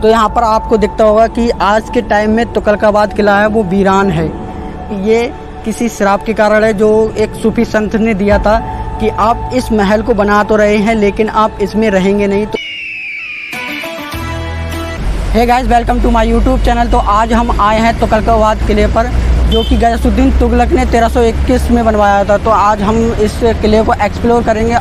तो यहाँ पर आपको दिखता होगा कि आज के टाइम में तुगलकाबाद किला है वो वीरान है। ये किसी श्राप के कारण है जो एक सूफी संत ने दिया था कि आप इस महल को बना तो रहे हैं लेकिन आप इसमें रहेंगे नहीं। तो hey guys, welcome to my YouTube channel. तो आज हम आए हैं तुगलकाबाद किले पर, जो कि गयासुद्दीन तुगलक ने 1321 में बनवाया था। तो आज हम इस किले को एक्सप्लोर करेंगे।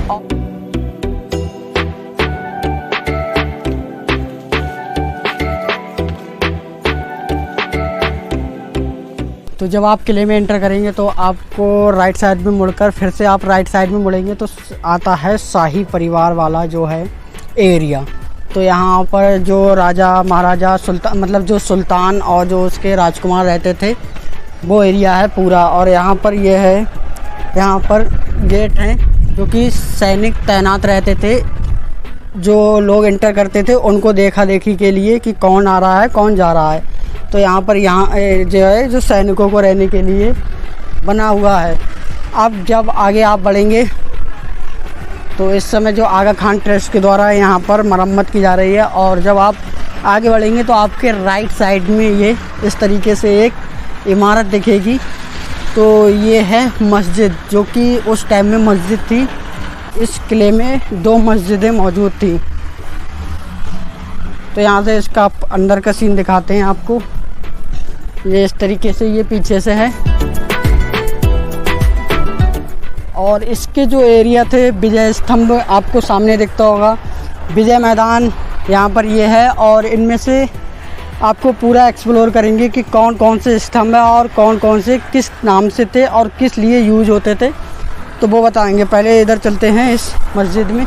तो जब आप किले में एंटर करेंगे तो आपको राइट साइड में मुड़कर फिर से आप राइट साइड में मुड़ेंगे तो आता है शाही परिवार वाला जो है एरिया। तो यहाँ पर जो राजा महाराजा सुल्तान मतलब जो सुल्तान और जो उसके राजकुमार रहते थे वो एरिया है पूरा। और यहाँ पर ये है, यहाँ पर गेट हैं जो कि सैनिक तैनात रहते थे। जो लोग एंटर करते थे उनको देखा देखी के लिए कि कौन आ रहा है कौन जा रहा है। तो यहाँ पर जो है जो सैनिकों को रहने के लिए बना हुआ है। अब जब आगे आप बढ़ेंगे तो इस समय जो आगा खान ट्रस्ट के द्वारा यहाँ पर मरम्मत की जा रही है। और जब आप आगे बढ़ेंगे तो आपके राइट साइड में ये इस तरीके से एक इमारत दिखेगी। तो ये है मस्जिद, जो कि उस टाइम में मस्जिद थी। इस किले में 2 मस्जिदें मौजूद थी। तो यहाँ से इसका अंदर का सीन दिखाते हैं आपको। ये इस तरीके से ये पीछे से है। और इसके जो एरिया थे, विजय स्तंभ आपको सामने दिखता होगा, विजय मैदान यहाँ पर ये है। और इनमें से आपको पूरा एक्सप्लोर करेंगे कि कौन कौन से स्तंभ है और कौन कौन से किस नाम से थे और किस लिए यूज होते थे, तो वो बताएंगे। पहले इधर चलते हैं इस मस्जिद में।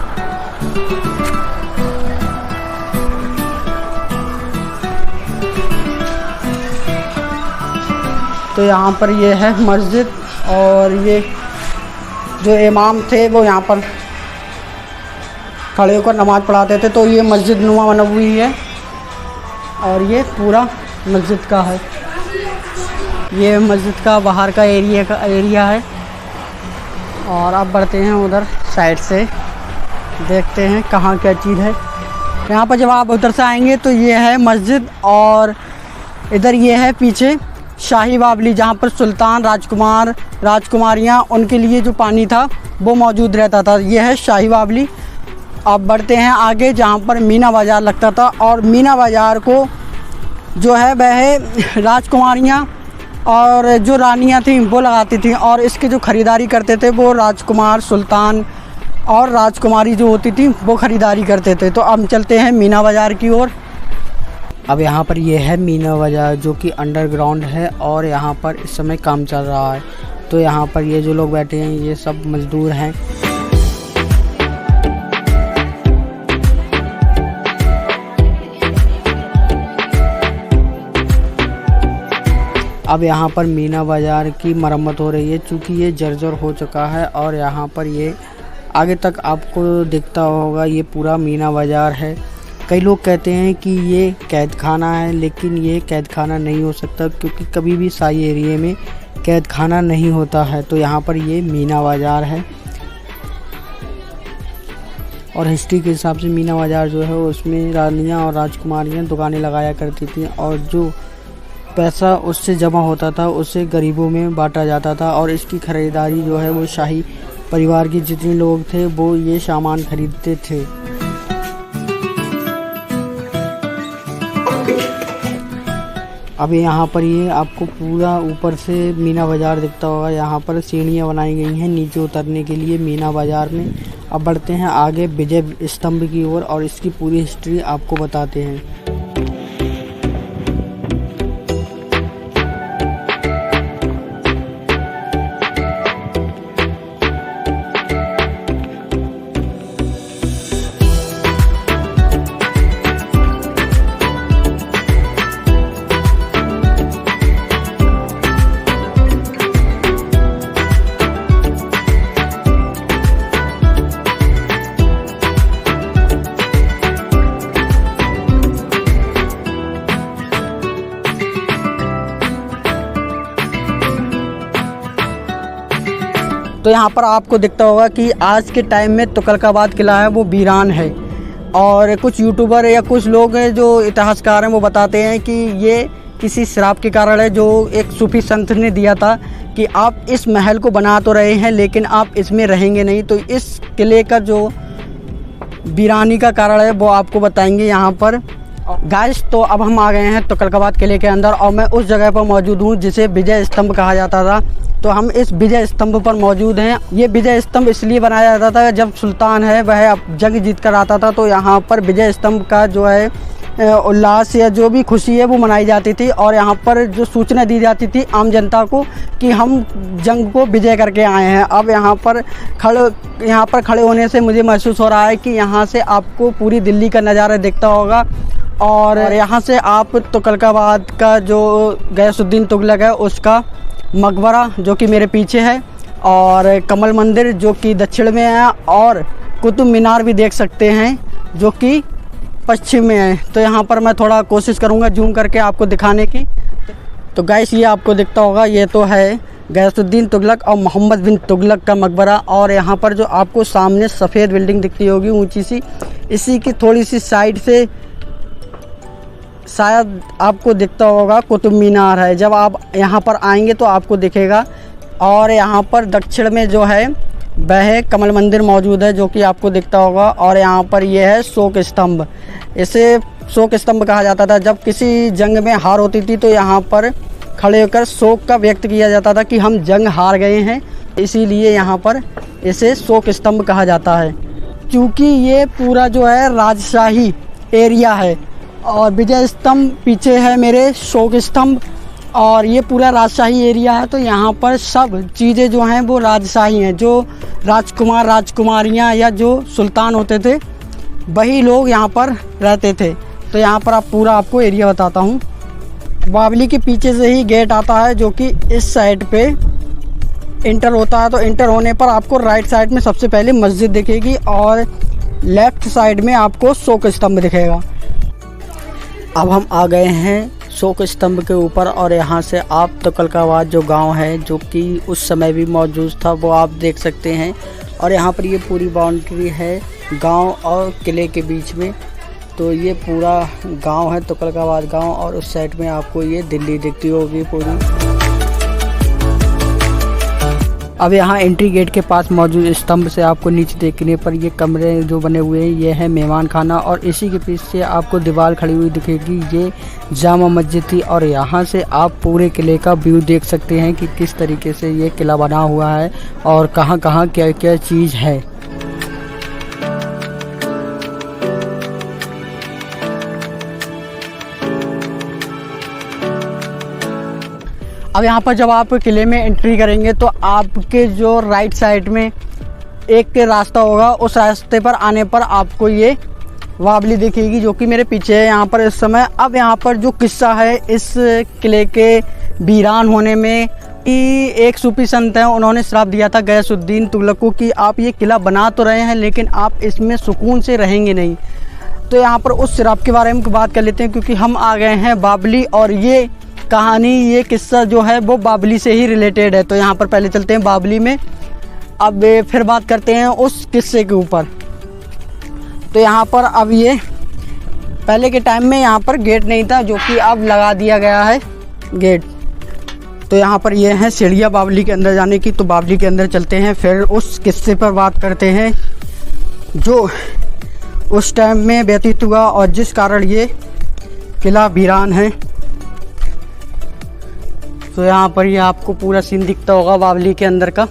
तो यहाँ पर ये है मस्जिद और ये जो इमाम थे वो यहाँ पर खड़े होकर नमाज़ पढ़ाते थे। तो ये मस्जिद नुमा बनी हुई है और ये पूरा मस्जिद का है। ये मस्जिद का बाहर का एरिया है। और अब बढ़ते हैं उधर साइड से, देखते हैं कहाँ क्या चीज़ है। यहाँ पर जब आप उधर से आएंगे तो ये है मस्जिद और इधर ये है पीछे शाही बावली, जहाँ पर सुल्तान राजकुमार राजकुमारियाँ उनके लिए जो पानी था वो मौजूद रहता था। ये है शाही बावली। अब बढ़ते हैं आगे, जहाँ पर मीना बाज़ार लगता था। और मीना बाज़ार को जो है वह राजकुमारियाँ और जो रानियाँ थीं वो लगाती थीं। और इसके जो ख़रीदारी करते थे वो राजकुमार, सुल्तान और राजकुमारी जो होती थी वो ख़रीदारी करते थे। तो अब चलते हैं मीना बाज़ार की ओर। अब यहाँ पर ये है मीना बाज़ार, जो कि अंडरग्राउंड है और यहाँ पर इस समय काम चल रहा है। तो यहाँ पर ये जो लोग बैठे हैं ये सब मज़दूर हैं। अब यहाँ पर मीना बाज़ार की मरम्मत हो रही है, चूँकि ये जर्जर हो चुका है। और यहाँ पर ये आगे तक आपको दिखता होगा, ये पूरा मीना बाज़ार है। कई लोग कहते हैं कि ये कैद खाना है, लेकिन ये कैद खाना नहीं हो सकता, क्योंकि कभी भी शाही एरिया में कैद खाना नहीं होता है। तो यहाँ पर ये मीना बाज़ार है। और हिस्ट्री के हिसाब से मीना बाज़ार जो है उसमें रानियाँ और राजकुमारियाँ दुकानें लगाया करती थी। और जो पैसा उससे जमा होता था उसे गरीबों में बांटा जाता था। और इसकी ख़रीदारी जो है वो शाही परिवार के जितने लोग थे वो ये सामान खरीदते थे। अब यहाँ पर ये आपको पूरा ऊपर से मीना बाज़ार दिखता होगा। यहाँ पर सीढ़ियाँ बनाई गई हैं नीचे उतरने के लिए मीना बाज़ार में। अब बढ़ते हैं आगे विजय स्तंभ की ओर और इसकी पूरी हिस्ट्री आपको बताते हैं। तो यहाँ पर आपको दिखता होगा कि आज के टाइम में तुगलकाबाद किला है वो वीरान है। और कुछ यूट्यूबर या कुछ लोग हैं जो इतिहासकार हैं वो बताते हैं कि ये किसी श्राप के कारण है जो एक सूफी संत ने दिया था कि आप इस महल को बना तो रहे हैं लेकिन आप इसमें रहेंगे नहीं। तो इस किले का जो वीरानी का कारण है वो आपको बताएंगे यहाँ पर। गाइस तो अब हम आ गए हैं तुगलकाबाद किले के अंदर और मैं उस जगह पर मौजूद हूँ जिसे विजय स्तंभ कहा जाता था। तो हम इस विजय स्तंभ पर मौजूद हैं। ये विजय स्तंभ इसलिए बनाया जाता था जब सुल्तान है वह जंग जीत कर आता था तो यहाँ पर विजय स्तंभ का जो है उल्लास या जो भी खुशी है वो मनाई जाती थी और यहाँ पर जो सूचना दी जाती थी आम जनता को कि हम जंग को विजय करके आए हैं। अब यहाँ पर खड़े होने से मुझे महसूस हो रहा है कि यहाँ से आपको पूरी दिल्ली का नज़ारा दिखता होगा और यहाँ से आप तुगलकाबाद का जो गयासुद्दीन तुगलक है उसका मकबरा जो कि मेरे पीछे है और कमल मंदिर जो कि दक्षिण में है और कुतुब मीनार भी देख सकते हैं जो कि पश्चिम में है। तो यहाँ पर मैं थोड़ा कोशिश करूँगा जूम करके आपको दिखाने की। तो गाइस ये आपको दिखता होगा, ये तो है गयासुद्दीन तुगलक और मोहम्मद बिन तुगलक का मकबरा। और यहाँ पर जो आपको सामने सफ़ेद बिल्डिंग दिखती होगी ऊंची सी, इसी की थोड़ी सी साइड से शायद आपको दिखता होगा कुतुब मीनार है। जब आप यहाँ पर आएंगे तो आपको दिखेगा। और यहाँ पर दक्षिण में जो है वह कमल मंदिर मौजूद है जो कि आपको दिखता होगा। और यहाँ पर यह है शोक स्तंभ, इसे शोक स्तंभ कहा जाता था। जब किसी जंग में हार होती थी तो यहाँ पर खड़े होकर शोक का व्यक्त किया जाता था कि हम जंग हार गए हैं, इसीलिए यहाँ पर इसे शोक स्तंभ कहा जाता है। क्योंकि ये पूरा जो है राजशाही एरिया है और विजय स्तंभ पीछे है मेरे शोक स्तंभ और ये पूरा राजशाही एरिया है। तो यहाँ पर सब चीज़ें जो हैं वो राजशाही हैं। जो राजकुमार राजकुमारियाँ या जो सुल्तान होते थे वही लोग यहाँ पर रहते थे। तो यहाँ पर पूरा आपको एरिया बताता हूँ। बावली के पीछे से ही गेट आता है जो कि इस साइड पे इंटर होता है। तो इंटर होने पर आपको राइट साइड में सबसे पहले मस्जिद दिखेगी और लेफ़्ट साइड में आपको शोक स्तंभ दिखेगा। अब हम आ गए हैं शोक स्तंभ के ऊपर और यहाँ से आप तुगलकाबाद जो गांव है जो कि उस समय भी मौजूद था वो आप देख सकते हैं। और यहाँ पर ये पूरी बाउंड्री है गांव और किले के बीच में। तो ये पूरा गांव है तुगलकाबाद गांव और उस साइड में आपको ये दिल्ली दिखती होगी पूरी। अब यहाँ एंट्री गेट के पास मौजूद स्तंभ से आपको नीचे देखने पर ये कमरे जो बने हुए हैं ये है मेहमान खाना और इसी के पीछे आपको दीवार खड़ी हुई दिखेगी, ये जामा मस्जिद थी। और यहाँ से आप पूरे किले का व्यू देख सकते हैं कि किस तरीके से ये किला बना हुआ है और कहाँ कहाँ क्या क्या चीज़ है। अब यहाँ पर जब आप किले में एंट्री करेंगे तो आपके जो राइट साइड में एक रास्ता होगा, उस रास्ते पर आने पर आपको ये बावली दिखेगी जो कि मेरे पीछे है यहाँ पर इस समय। अब यहाँ पर जो किस्सा है इस किले के वीरान होने में कि एक सूफी संत हैं, उन्होंने श्राप दिया था गयासुद्दीन तुगलक को कि आप ये किला बना तो रहे हैं लेकिन आप इसमें सुकून से रहेंगे नहीं। तो यहाँ पर उस श्राप के बारे में बात कर लेते हैं क्योंकि हम आ गए हैं बावली और ये कहानी ये किस्सा जो है वो बावली से ही रिलेटेड है। तो यहाँ पर पहले चलते हैं बावली में, अब फिर बात करते हैं उस किस्से के ऊपर। तो यहाँ पर अब ये पहले के टाइम में यहाँ पर गेट नहीं था जो कि अब लगा दिया गया है गेट। तो यहाँ पर ये है सीढ़ियाँ बावली के अंदर जाने की। तो बावली के अंदर चलते हैं फिर उस किस्से पर बात करते हैं जो उस टाइम में व्यतीत हुआ और जिस कारण ये किला वीरान है। तो यहाँ पर ये आपको पूरा सीन दिखता होगा बावली के अंदर का।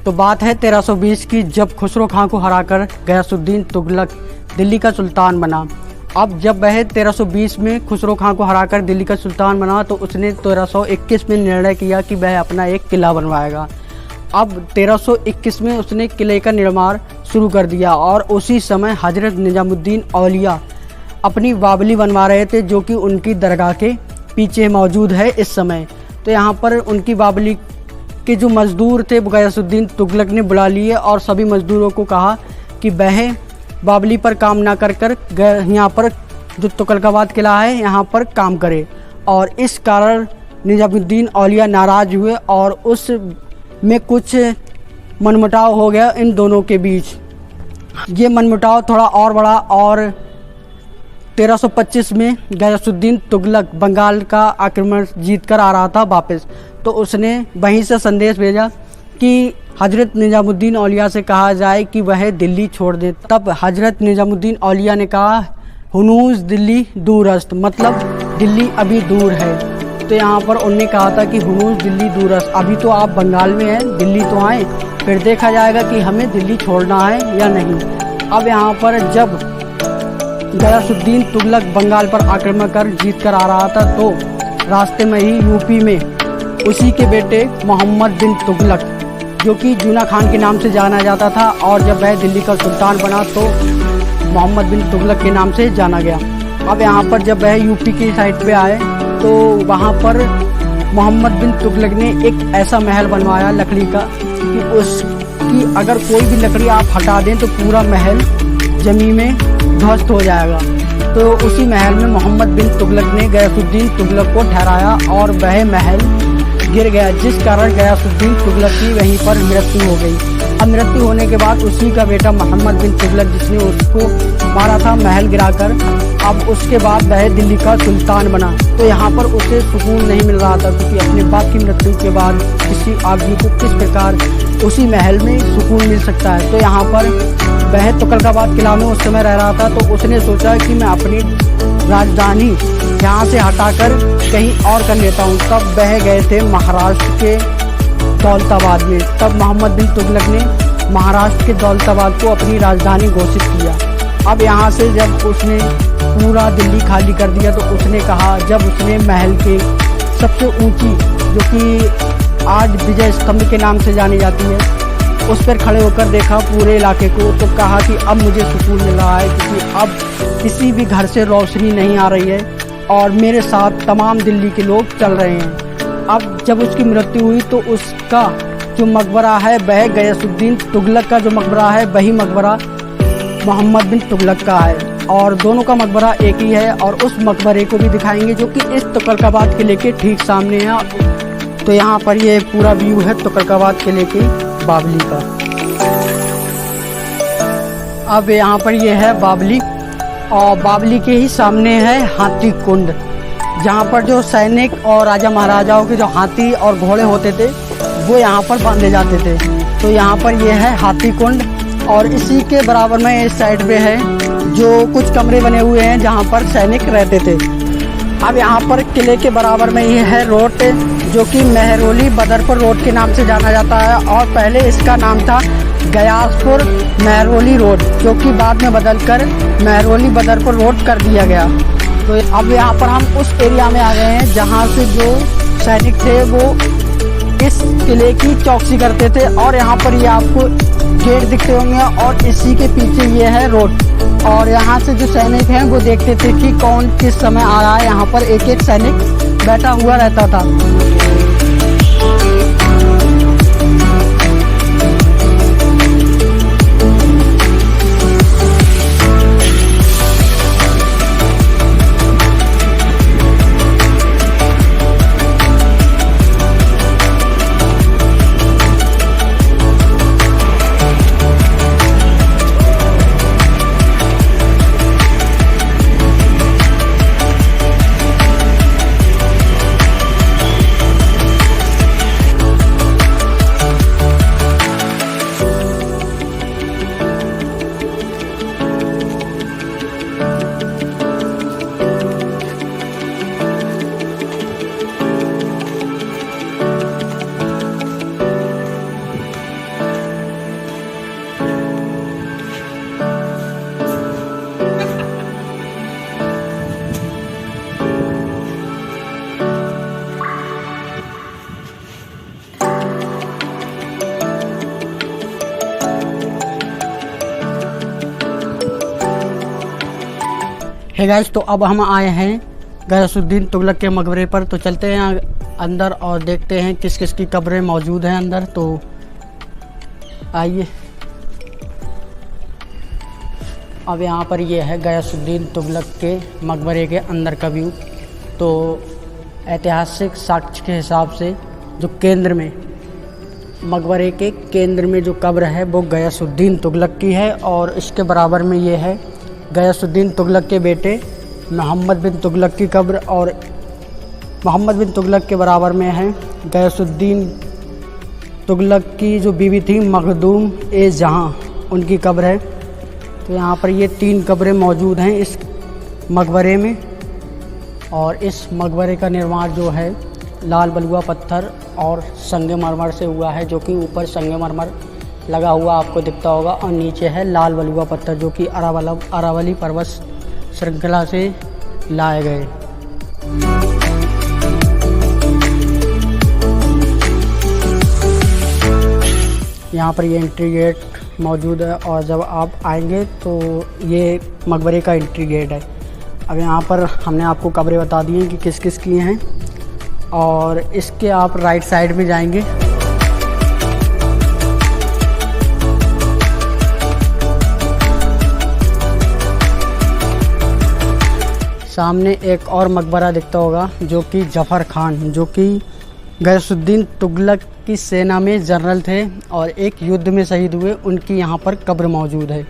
तो बात है 1320 की, जब खुसरो खां को हराकर गयासुद्दीन तुगलक दिल्ली का सुल्तान बना। अब जब वह 1320 में खुसरो खां को हराकर दिल्ली का सुल्तान बना तो उसने 1321 में निर्णय किया कि वह अपना एक किला बनवाएगा। अब 1321 में उसने किले का निर्माण शुरू कर दिया और उसी समय हजरत निजामुद्दीन औलिया अपनी बावली बनवा रहे थे जो कि उनकी दरगाह के पीछे मौजूद है इस समय। तो यहाँ पर उनकी बावली के जो मज़दूर थे गयासुद्दीन तुगलक ने बुला लिए और सभी मज़दूरों को कहा कि वह बावली पर काम ना कर यहाँ पर जो तुगलकाबाद किला है यहाँ पर काम करे। और इस कारण निजामुद्दीन औलिया नाराज़ हुए और उस में कुछ मनमुटाव हो गया इन दोनों के बीच। ये मनमुटाव थोड़ा और बड़ा और 1325 में गयासुद्दीन तुगलक बंगाल का आक्रमण जीत कर आ रहा था वापस, तो उसने वहीं से संदेश भेजा कि हजरत निजामुद्दीन औलिया से कहा जाए कि वह दिल्ली छोड़ दें। तब हजरत निजामुद्दीन औलिया ने कहा हुनूज दिल्ली दूरस्त, मतलब दिल्ली अभी दूर है। तो यहाँ पर उन्होंने कहा था कि हुनूज दिल्ली दूरस्त, अभी तो आप बंगाल में हैं, दिल्ली तो आए, फिर देखा जाएगा कि हमें दिल्ली छोड़ना है या नहीं। अब यहाँ पर जब गयासुद्दीन तुगलक बंगाल पर आक्रमण कर जीत कर आ रहा था, तो रास्ते में ही यूपी में उसी के बेटे मोहम्मद बिन तुगलक, जो कि जूना खान के नाम से जाना जाता था, और जब वह दिल्ली का सुल्तान बना तो मोहम्मद बिन तुगलक के नाम से जाना गया। अब यहाँ पर जब वह यूपी की साइड पे आए तो वहाँ पर मोहम्मद बिन तुगलक ने एक ऐसा महल बनवाया लकड़ी का कि उसकी अगर कोई भी लकड़ी आप हटा दें तो पूरा महल ज़मीन में ध्वस्त हो जाएगा। तो उसी महल में मोहम्मद बिन तुगलक ने गयासुद्दीन तुगलक को ठहराया और वह महल गिर गया, जिस कारण गयासुद्दीन तुगलक की वहीं पर मृत्यु हो गई। अब मृत्यु होने के बाद उसी का बेटा मोहम्मद बिन तुगलक, जिसने उसको मारा था महल गिराकर, अब उसके बाद वह दिल्ली का सुल्तान बना। तो यहाँ पर उसे सुकून नहीं मिल रहा था, क्योंकि अपने बाप की मृत्यु के बाद किसी आदमी को किस प्रकार उसी महल में सुकून मिल सकता है। तो यहाँ पर वह तुगलकाबाद किला में उस समय रह रहा था, तो उसने सोचा कि मैं अपनी राजधानी यहाँ से हटाकर कहीं और कर लेता हूँ। तब वह गए थे महाराष्ट्र के दौलताबाद में। तब मोहम्मद बिन तुगलक ने महाराष्ट्र के दौलताबाद को अपनी राजधानी घोषित किया। अब यहाँ से जब उसने पूरा दिल्ली खाली कर दिया, तो उसने कहा, जब उसने महल के सबसे ऊंची, जो कि आज विजय स्तंभ के नाम से जानी जाती है, उस पर खड़े होकर देखा पूरे इलाके को, तो कहा कि अब मुझे सुकून मिल रहा है, क्योंकि अब किसी भी घर से रोशनी नहीं आ रही है और मेरे साथ तमाम दिल्ली के लोग चल रहे हैं। अब जब उसकी मृत्यु हुई तो उसका जो मकबरा है वह गयासुद्दीन तुगलक का जो मकबरा है वही मकबरा मोहम्मद बिन तुगलक का है, और दोनों का मकबरा एक ही है। और उस मकबरे को भी दिखाएंगे, जो कि इस तुगलकाबाद किले के ठीक सामने है। तो यहाँ पर ये पूरा व्यू है तुगलकाबाद किले के बावली का। अब यहाँ पर ये है बावली, और बावली के ही सामने है हाथी कुंड, जहाँ पर जो सैनिक और राजा महाराजाओं के जो हाथी और घोड़े होते थे वो यहाँ पर बांधे जाते थे। तो यहाँ पर ये है हाथी कुंड, और इसी के बराबर में इस साइड पे है जो कुछ कमरे बने हुए हैं जहाँ पर सैनिक रहते थे। अब यहाँ पर किले के बराबर में ये है रोड, जो कि मेहरौली बदरपुर रोड के नाम से जाना जाता है, और पहले इसका नाम था गयासपुर मेहरौली रोड, जो कि बाद में बदलकर मेहरौली बदरपुर रोड कर दिया गया। तो अब यहाँ पर हम उस एरिया में आ गए हैं जहाँ से जो सैनिक थे वो इस किले की चौकसी करते थे, और यहाँ पर ये आपको गेट दिखते होंगे, और इसी के पीछे ये है रोड, और यहाँ से जो सैनिक हैं वो देखते थे कि कौन किस समय आ रहा है। यहाँ पर एक एक सैनिक बैठा हुआ रहता था। हे गाइस, तो अब हम आए हैं गयासुद्दीन तुगलक के मकबरे पर। तो चलते हैं अंदर और देखते हैं किस किस की कब्रें मौजूद हैं अंदर। तो आइए, अब यहाँ पर ये है गयासुद्दीन तुगलक के मकबरे के अंदर का व्यू। तो ऐतिहासिक साक्ष्य के हिसाब से जो केंद्र में मकबरे के केंद्र में जो कब्र है वो गयासुद्दीन तुगलक की है, और इसके बराबर में ये है गयासुद्दीन तुगलक के बेटे मोहम्मद बिन तुगलक की कब्र, और मोहम्मद बिन तुगलक के बराबर में है गयासुद्दीन तुगलक की जो बीवी थी मखदूम ए जहाँ, उनकी कब्र है। तो यहाँ पर ये 3 कब्रें मौजूद हैं इस मकबरे में। और इस मकबरे का निर्माण जो है लाल बलुआ पत्थर और संगमरमर से हुआ है, जो कि ऊपर संगमरमर लगा हुआ आपको दिखता होगा, और नीचे है लाल बलुआ पत्थर जो कि अरावली पर्वत श्रृंखला से लाए गए। यहाँ पर ये एंट्री गेट मौजूद है, और जब आप आएंगे तो ये मकबरे का एंट्री गेट है। अब यहाँ पर हमने आपको कब्रें बता दी हैं कि किस किस की हैं, और इसके आप राइट साइड में जाएंगे सामने एक और मकबरा दिखता होगा जो कि जफ़र खान, जो कि गयासुद्दीन तुगलक की सेना में जनरल थे और एक युद्ध में शहीद हुए, उनकी यहाँ पर कब्र मौजूद है।